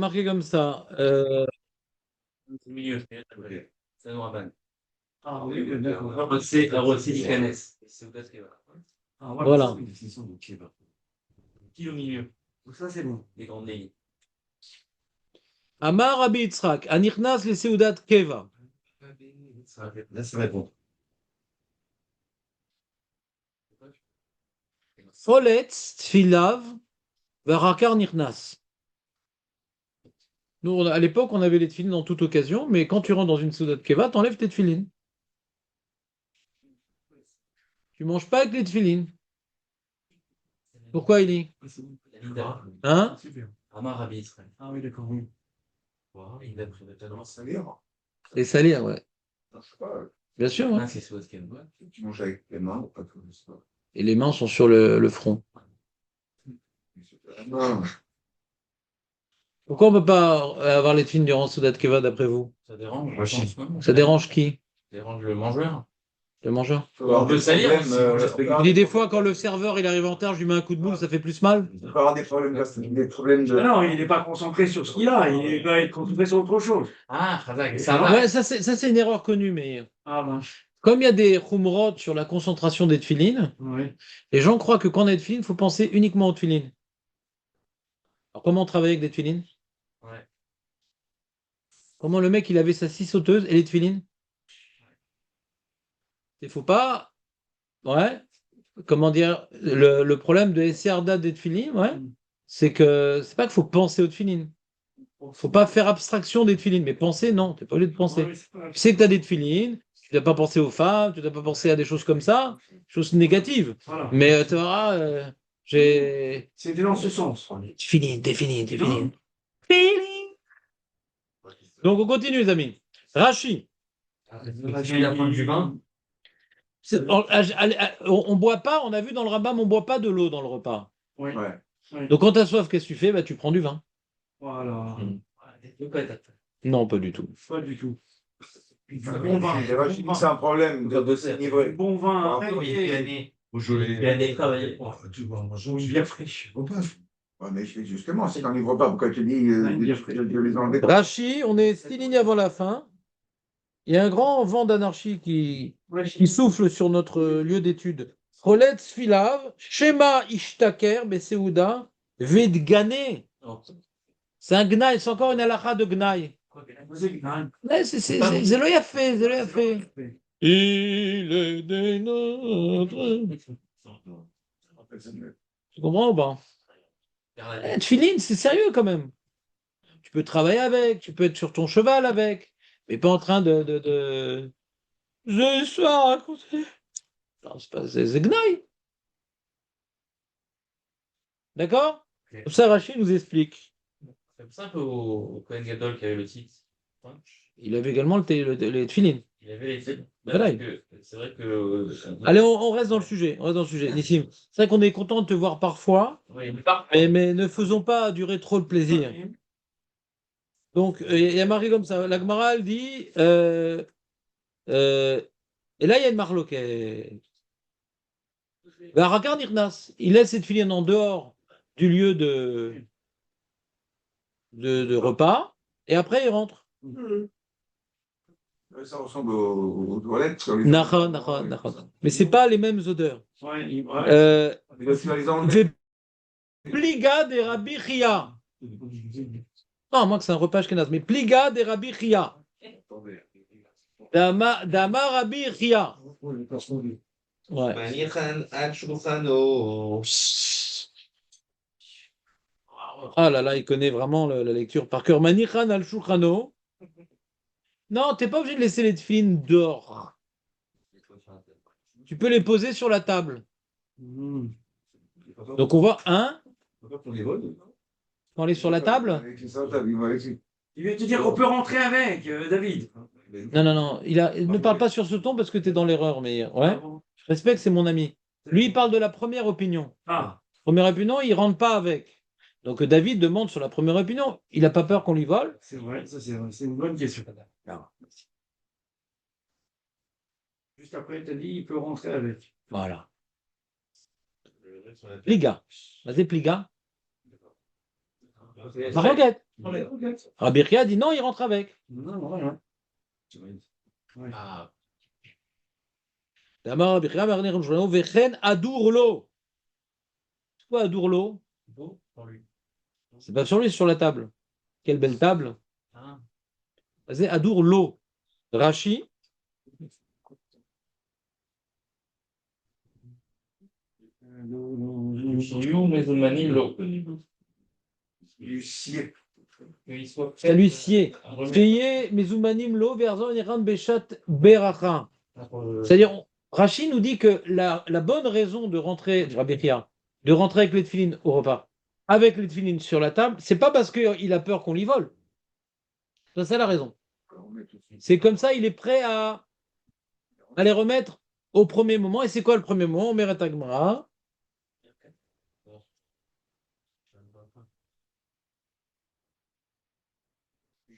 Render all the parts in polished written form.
marqué comme ça. Au milieu, c'est un Rabban. Ah oui, d'accord. C'est un Rossi Dikanes. C'est peut-être que ah, voilà, Voilà. c'est une définition de Keva. Qui au milieu. Donc ça, c'est bon. Les grandes lignes. Amar Rabbi Yitzhak, Anichnas le Seudat Keva. Là, c'est bon. Foletz Tfilav Varakar Nichnas. Nous, à l'époque, on avait les tefilines en toute occasion, mais quand tu rentres dans une Seudat Keva, t'enlèves tes tefilines. Tu manges pas avec les tefilines. Pourquoi, Eli? Hein? Amar Rabbi Israël. Ah oui, d'accord, oui. Wow, il a pris le talent. Les salir, ouais. Bien sûr, ouais. Ah, c'est ce qu'il voit. Tu manges avec les mains ou pas tout le sport. Et les mains sont sur le front. Non, Pourquoi on ne peut pas avoir les tefilines durant Seudat Keva, d'après vous? Ça dérange. Ça dérange qui? Ça dérange le mangeur. Le mangeur? On peut salir. Il dit des fois, quand le serveur il arrive en retard, je lui mets un coup de boule, ça fait plus mal. il peut y avoir des problèmes de. Non, il n'est pas concentré sur ce qu'il a, il va être concentré sur autre chose. Ah, Khazak, ça va. Ouais, ça c'est une erreur connue, mais Ah ben, comme il y a des khumrot sur la concentration des tefilines, oui. les gens croient que quand on a des tefilines, il faut penser uniquement aux tefilines. Alors comment on travaille avec des tefilines? Ouais. Comment le mec il avait sa scie sauteuse et les tefilines? Il faut pas. Ouais. Comment dire? Le problème de SRDA des tefilines, ouais, c'est que c'est pas qu'il faut penser aux tefilines. Faut pas faire abstraction des tefilines, mais penser, non, tu n'es pas obligé de penser. Tu sais que tu as des tefilines, tu ne dois pas penser aux femmes, tu ne dois pas penser à des choses comme ça, choses négatives. Voilà. Mais tu verras, j'ai. C'était dans ce sens. Tefilines, tefilines, tefilines. Tefilines. Donc on continue, les amis. Rachi. Tu viens d'apprendre du vin. On boit pas, on a vu dans le Rambam, on boit pas de l'eau dans le repas. Oui. Ouais. Oui. Donc quand tu as soif, qu'est-ce que tu fais? Bah, tu prends du vin. Voilà. Non, pas du tout. Pas du tout. Bon vin. C'est un problème de niveau. Bon vin. Il a des travaillés. Tu vas manger une bière fraîche. Ouais, mais justement, c'est quand il ne voit pas. Pourquoi tu dis de les enlever? Rachi, on est 6 lignes avant la fin. Il y a un grand vent d'anarchie qui souffle sur notre lieu d'étude. Choletz Filav, Shema Ishtaker, Beseuda, Vedgane. C'est un gnaï, c'est encore une halakha de gnaï. Ouais, c'est le yafé, c'est le yafé. Il est des nôtres. Tu comprends ou pas? Tefilin, c'est sérieux quand même. Tu peux travailler avec, tu peux être sur ton cheval avec, mais pas en train de... Je suis à raconter. Non, c'est pas... C'est gnaï. D'accord? Comme ça, Rachid nous explique. C'est pour ça qu'au Kohen Gadol qui avait le titre. Il avait également les tefilin. Il avait les titres. Voilà. C'est vrai que. Allez, on reste dans le sujet. On reste dans le sujet. Nissim, c'est vrai qu'on est content de te voir parfois, Oui, mais ne faisons pas durer trop le plaisir. Donc, il y a marqué comme ça. La Gemara, elle dit. Et là, il y a une marloque. Varakar Nirnas. Il laisse cette fille en dehors du lieu de repas, et après, il rentre. Ça ressemble aux toilettes. Nachon, nachon, nachon. Mais c'est pas les mêmes odeurs. Pliga de Rabbi Chia. Non, moi que c'est un repas ashkenaz, mais Pliga de Rabbi Chia. Dama Rabbi Chia. Ouais. Ah là là, il connaît vraiment la lecture par cœur. Manichan al Shulchano. Non, t'es pas obligé de laisser les tefilines dehors. Tu peux les poser sur la table. Donc on voit un. Quand on est sur la table. Il vient te dire qu'on peut rentrer avec, David. Non, non, non. Il ne parle pas sur ce ton parce que tu es dans l'erreur, mais ouais. Je respecte, c'est mon ami. Lui, il parle de la première opinion. Ah. Première opinion, il rentre pas avec. Donc David demande sur la première opinion. Il n'a pas peur qu'on lui vole. C'est vrai, ça c'est vrai. C'est une bonne question. Juste après, tu as dit il peut rentrer avec. Voilà. Pliga. Vas-y, pliga. Maroquette. Rabbi Chia dit non, il rentre avec. Non. Ah. D'abord, Rabbi Chia, Marner, Shlomo, Vechen, Adour lo. C'est quoi Adour lo? C'est pas sur lui, c'est sur la table. Quelle belle table. C'est Adour lo. Rashi. L'huissier. C'est l'huissier. Payé Mezoumanim lo verzon iran bechat beracha. C'est-à-dire, Rashi nous dit que la bonne raison de rentrer, Rabbi Chia, de rentrer avec les tefilines au repas, avec les tefilines sur la table, c'est pas parce qu'il a peur qu'on lui vole. C'est ça la raison. C'est comme ça, il est prêt à les remettre au premier moment. Et c'est quoi le premier moment? Meret Agmara.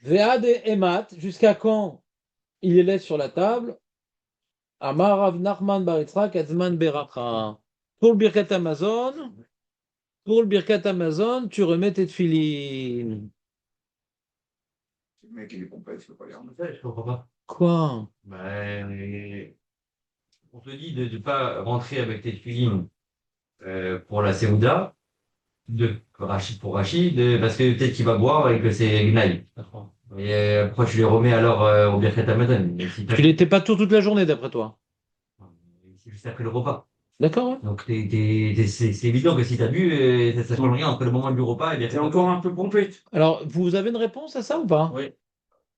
Ve'ad emat, jusqu'à quand il les laisse sur la table? Amar Rav Nachman bar Yitzchak Azman beracha. Pour le Birkat Amazon, tu remets tes tefilines. Le mec, il est complet, il ne peut pas les remettre. Je comprends pas. Quoi? On te dit de ne pas rentrer avec tes filines pour la Seouda, pour Rachid, parce que peut-être qu'il va boire et que c'est Gnaï. Et pourquoi tu les remets alors au Birkat Amazon? Tu n'étais pas toute la journée d'après toi. C'est juste après le repas. D'accord, ouais. Donc c'est évident que si tu as bu, ça change rien entre le moment du repas et T'es Birkat encore un peu pompé. Alors, vous avez une réponse à ça ou pas? Oui.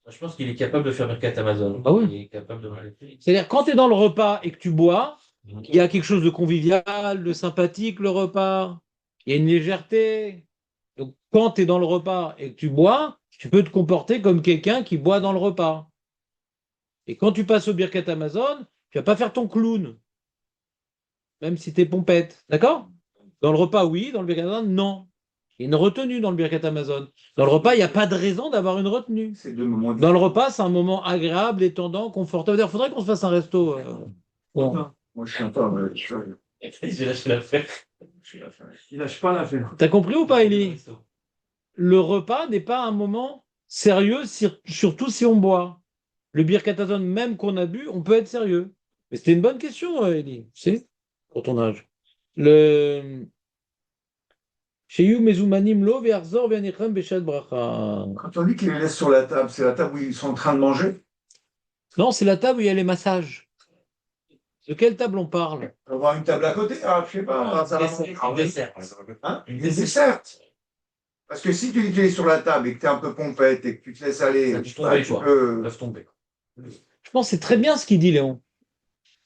Je pense qu'il est capable de faire Birkat Amazon. Ah oui. Il est capable de manger. C'est-à-dire, quand tu es dans le repas et que tu bois, il y a quelque chose de convivial, de sympathique, le repas. Il y a une légèreté. Donc, quand tu es dans le repas et que tu bois, tu peux te comporter comme quelqu'un qui boit dans le repas. Et quand tu passes au Birkat Amazon, tu vas pas faire ton clown, même si tu es pompette. D'accord? Dans le repas, oui. Dans le Birkat Amazon, non. Il y a une retenue dans le Birkat Amazon. Dans le repas, il n'y a pas de raison d'avoir une retenue. C'est deux moments Dans le repas, c'est un moment agréable, détendant, confortable. D'ailleurs, il faudrait qu'on se fasse un resto. Bon. Moi, je suis un peu. J'ai lâché l'affaire. Il lâche pas l'affaire. T'as compris ou pas, Elie? Le repas n'est pas un moment sérieux, surtout si on boit. Le Birkat Hamazon, même qu'on a bu, on peut être sérieux. Mais c'était une bonne question, Elie. C'est pour ton âge. Le Chez You Mezumanim Lo Ve'arzor Ve'anichem Beshat Bracha. Quand on dit qu'ils les laissent sur la table, c'est la table où ils sont en train de manger. Non, c'est la table où il y a les massages. De quelle table on parle? On va avoir une table à côté, je sais pas. Ça va manger. Dessert. Hein? Des desserts. Parce que si tu es sur la table et que tu es un peu pompette et que tu te laisses aller, Ça peut tomber, tu quoi. peux. Peuvent tomber. Je pense que c'est très bien ce qu'il dit, Léon.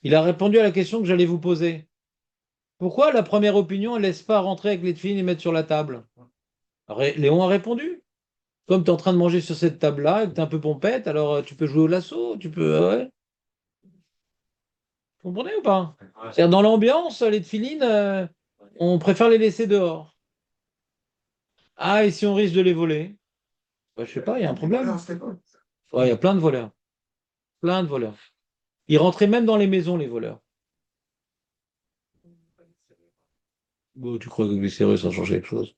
Il a répondu à la question que j'allais vous poser. Pourquoi la première opinion, elle ne laisse pas rentrer avec les filles et mettre sur la table? Léon a répondu. Comme tu es en train de manger sur cette table-là et que tu es un peu pompette, alors tu peux jouer au lasso, tu peux. Ouais. Vous comprenez ou pas? C'est-à-dire, dans l'ambiance, les tefilines, on préfère les laisser dehors. Ah, et si on risque de les voler? Bah, je sais pas, il y a un problème. Ouais, il y a plein de voleurs. Plein de voleurs. Ils rentraient même dans les maisons, les voleurs. Bon, tu crois que les sérieux, ça change quelque chose?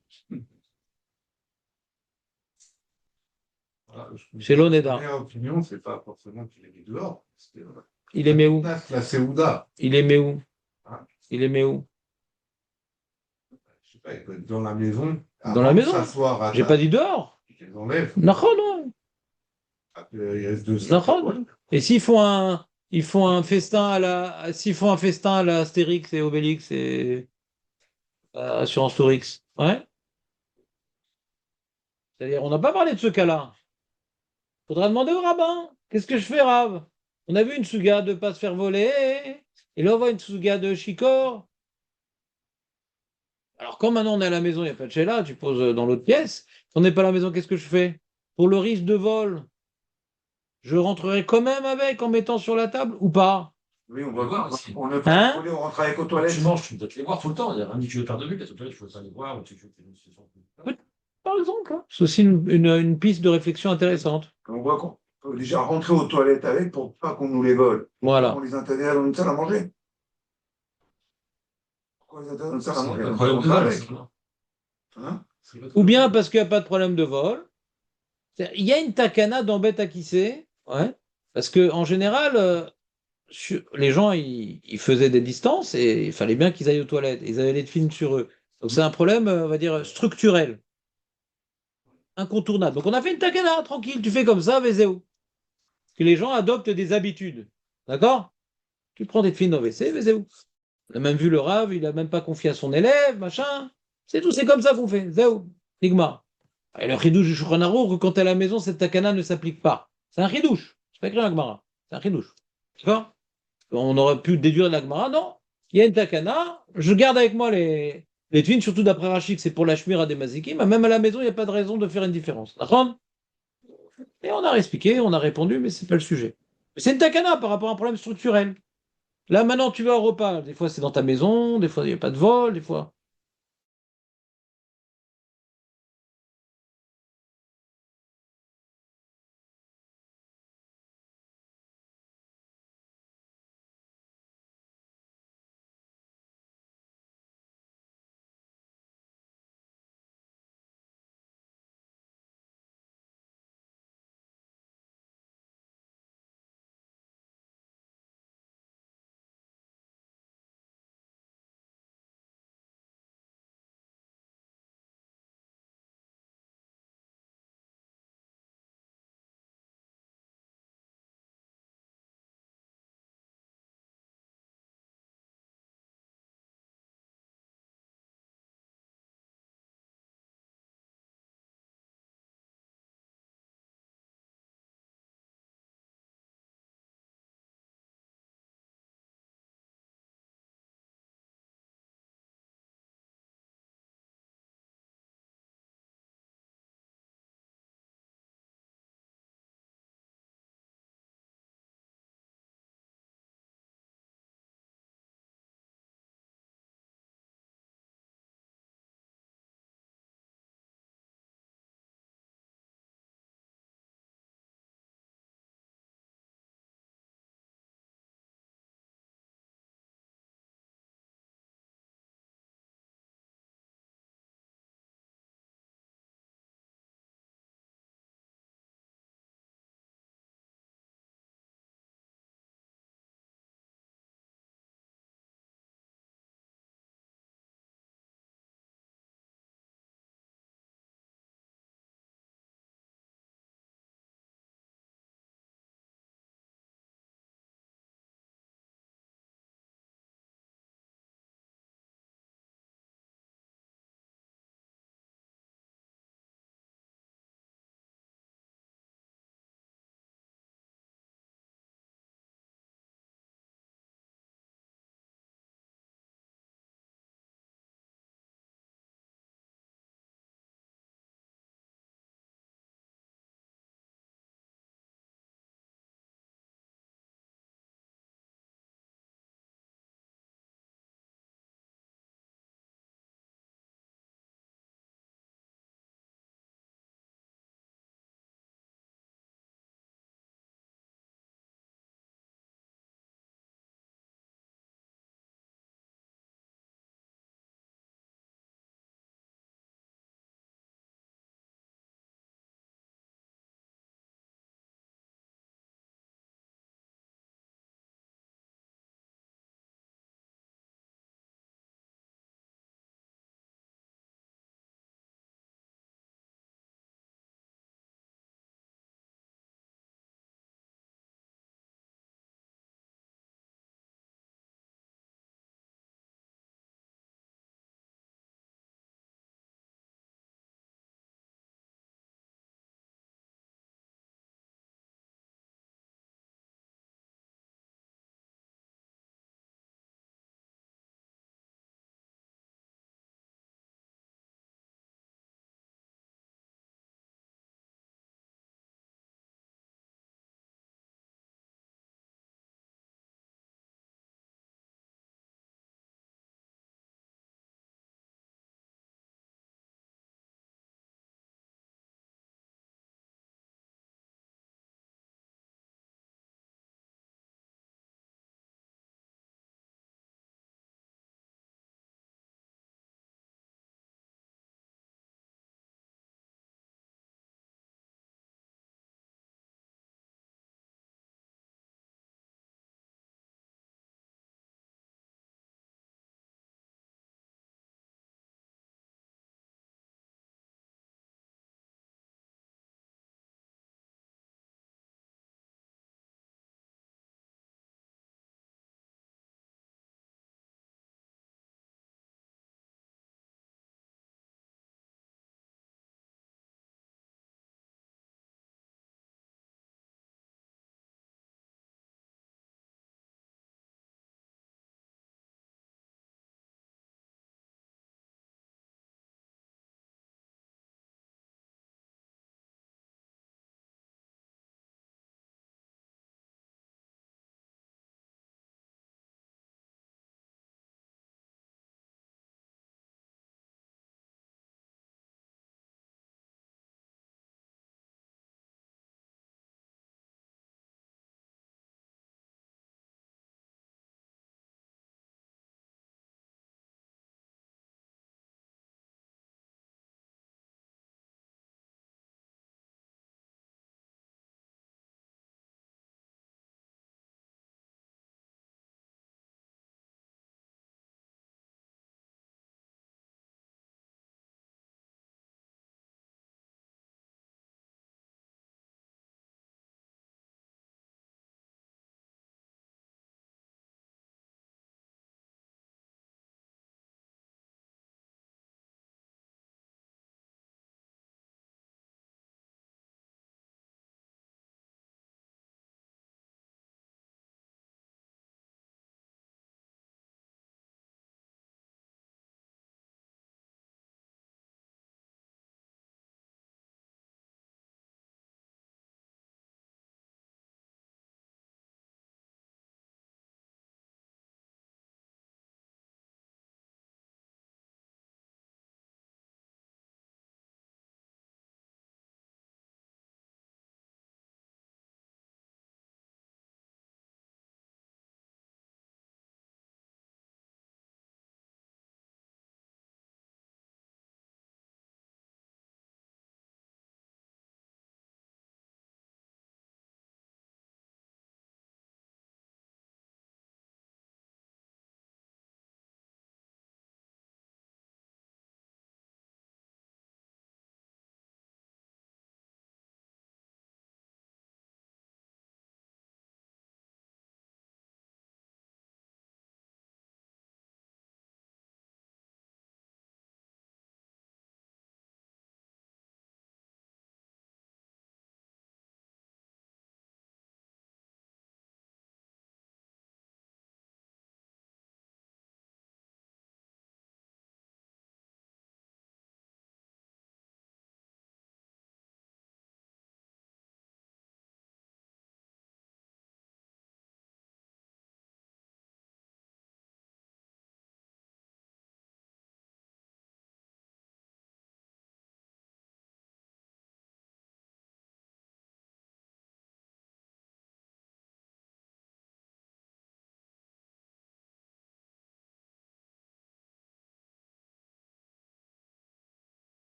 C'est La l'Oneda. première opinion, c'est pas forcément qu'il est mis dehors. Il aimait où? La Seouda. Il aimait où? Hein? Il aimait où? Je sais pas, il peut être dans la maison. Dans la maison? S'asseoir. J'ai pas dit dehors. Ils les enlèvent. Nachon, non? Il reste deux. Nachon. Et s'ils font un festin s'ils font un festin à la Astérix et Obélix et Assurance Tourix, ouais? C'est-à-dire, on n'a pas parlé de ce cas-là. Faudra demander au rabbin. Qu'est-ce que je fais, Rav? On a vu une souga de ne pas se faire voler, et là on voit une souga de chicor. Alors quand maintenant on est à la maison, il n'y a pas de sheila, tu poses dans l'autre pièce. Si on n'est pas à la maison, qu'est-ce que je fais? Pour le risque de vol, je rentrerai quand même avec en mettant sur la table ou pas? Oui, on va voir. On ne Hein? on rentre avec aux toilettes. Tu manges, tu dois te les voir tout le temps. Il y a rien dit que tu veux faire de but. Parce que tu veux pas les voir. Ou tu veux Par exemple, hein. C'est aussi une piste de réflexion intéressante. On voit qu'on peut déjà rentrer aux toilettes avec pour pas qu'on nous les vole. Voilà. On les interdit dans une salle à manger. Pourquoi les interdit dans une salle à manger? incroyable. On va avec. Hein? Ou bien parce qu'il n'y a pas de problème de vol, Il y a une takana dans Beth Akissé, ouais, parce que en général, les gens ils faisaient des distances et il fallait bien qu'ils aillent aux toilettes. Ils avaient les films sur eux. Donc c'est un problème, on va dire, structurel, incontournable. Donc on a fait une takana, tranquille, tu fais comme ça, Vézéo. Que les gens adoptent des habitudes. D'accord? Tu prends des films au WC, Vézéo. On a même vu le Rav, il a même pas confié à son élève, machin. C'est tout, c'est comme ça qu'on fait. Zéo, Nigma. Et le chidouche du Shulchan Arour, que quand t'es à la maison, cette takana ne s'applique pas. C'est un chidouche. C'est pas écrit dans la Gemara. C'est un chidouche. D'accord? On aurait pu déduire de la Gemara. Non. Il y a une takana. Je garde avec moi les twins, surtout d'après Rachid, c'est pour la shmira des mazikim. Mais même à la maison, il n'y a pas de raison de faire une différence. D'accord? Et on a expliqué, on a répondu, mais c'est pas le sujet. C'est une takana par rapport à un problème structurel. Là, maintenant, tu vas au repas. Des fois, c'est dans ta maison, des fois, il n'y a pas de vol, des fois.